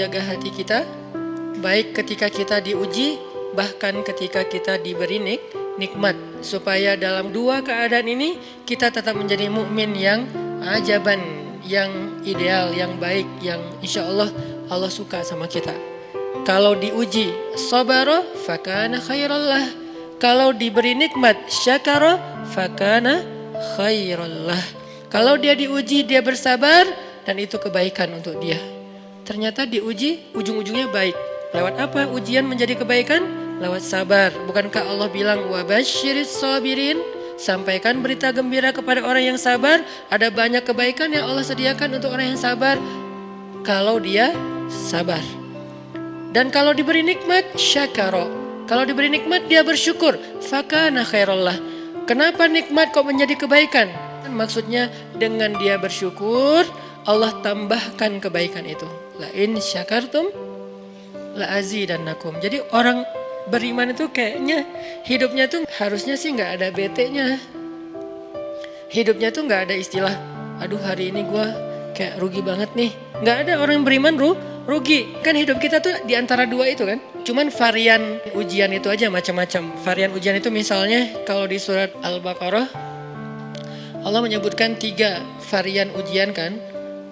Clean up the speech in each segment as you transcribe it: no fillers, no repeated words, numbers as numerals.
menjaga hati kita, baik ketika kita diuji, bahkan ketika kita diberi nikmat, supaya dalam dua keadaan ini kita tetap menjadi mukmin yang ajaban, yang ideal, yang baik, yang insya Allah Allah suka sama kita. Kalau diuji sabara fakana khairallah, kalau diberi nikmat syakara fakana khairallah. Kalau dia diuji dia bersabar dan itu kebaikan untuk dia. Ternyata diuji ujung-ujungnya baik. Lewat apa ujian menjadi kebaikan? Lewat sabar. Bukankah Allah bilang wabasyiris sabirin? Sampaikan berita gembira kepada orang yang sabar. Ada banyak kebaikan yang Allah sediakan untuk orang yang sabar kalau dia sabar. Dan kalau diberi nikmat syakara. Kalau diberi nikmat dia bersyukur. Fakana khairallah. Kenapa nikmat kok menjadi kebaikan? Maksudnya dengan dia bersyukur Allah tambahkan kebaikan itu. La in syakartum la azidannakum. Jadi orang beriman itu kayaknya hidupnya tuh harusnya sih nggak ada bete-nya. Hidupnya tuh nggak ada istilah, aduh hari ini gue kayak rugi banget nih. Nggak ada orang beriman rugi. Kan hidup kita tuh di antara dua itu kan. Cuman varian ujian itu aja macam-macam. Varian ujian itu misalnya kalau di surat Al-Baqarah Allah menyebutkan 3 varian ujian kan.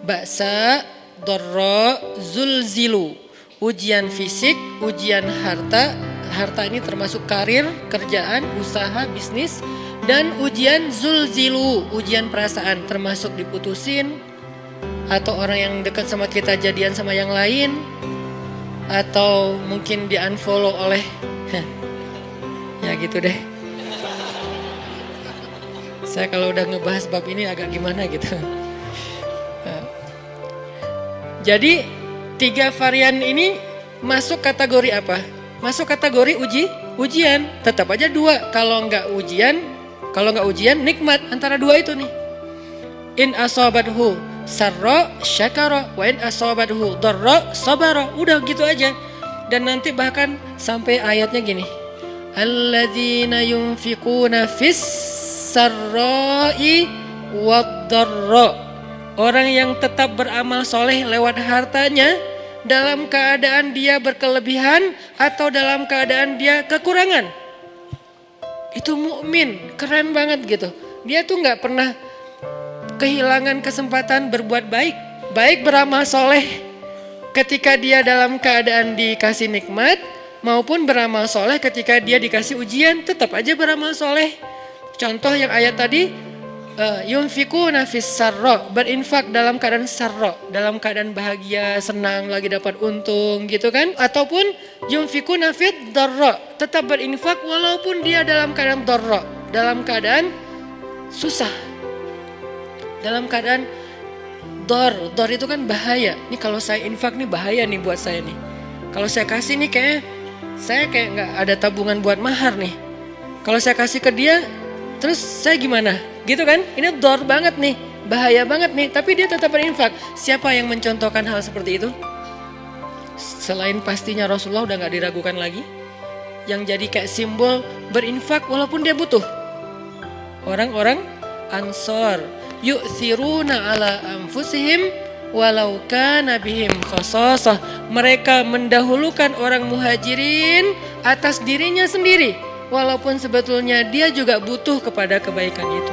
Ba'sa, dharra, zulzilu. Ujian fisik, ujian harta. Harta ini termasuk karir, kerjaan, usaha, bisnis. Dan ujian zulzilu, ujian perasaan termasuk diputusin. Atau orang yang dekat sama kita jadian sama yang lain. Atau mungkin di unfollow oleh ya gitu deh. Saya kalau udah ngebahas bab ini agak gimana gitu. Jadi 3 varian ini masuk kategori apa? Masuk kategori ujian. Tetap aja 2. Kalau nggak ujian nikmat, antara 2 itu nih. In asabathu sarra syakara wa in asabathu dharra sabara. Udah gitu aja. Dan nanti bahkan sampai ayatnya gini. Alladzina yunfiquna fis sarra'i wad-dharra. Orang yang tetap beramal soleh lewat hartanya dalam keadaan dia berkelebihan atau dalam keadaan dia kekurangan. Itu mukmin, keren banget gitu. Dia tuh nggak pernah kehilangan kesempatan berbuat baik. Baik beramal soleh ketika dia dalam keadaan dikasih nikmat maupun beramal soleh ketika dia dikasih ujian, tetap aja beramal soleh. Contoh yang ayat tadi, yunfikuna fis sarra, berinfak dalam keadaan sarra, dalam keadaan bahagia, senang, lagi dapat untung gitu kan. Ataupun yunfikuna fid dharra, tetap berinfak walaupun dia dalam keadaan dharra, dalam keadaan susah. Dalam keadaan dor itu kan bahaya. Ini kalau saya infak nih bahaya nih buat saya nih. Kalau saya kasih nih saya kayak nggak ada tabungan buat mahar nih. Kalau saya kasih ke dia terus saya gimana? Gitu kan? Ini dor banget nih, bahaya banget nih. Tapi dia tetap berinfak. Siapa yang mencontohkan hal seperti itu? Selain pastinya Rasulullah udah gak diragukan lagi. Yang jadi kayak simbol berinfak walaupun dia butuh. Orang-orang Ansor. Yu'thiruna ala anfusihim walau kana bihim khasasah. Mereka mendahulukan orang muhajirin atas dirinya sendiri. Walaupun sebetulnya dia juga butuh kepada kebaikan itu.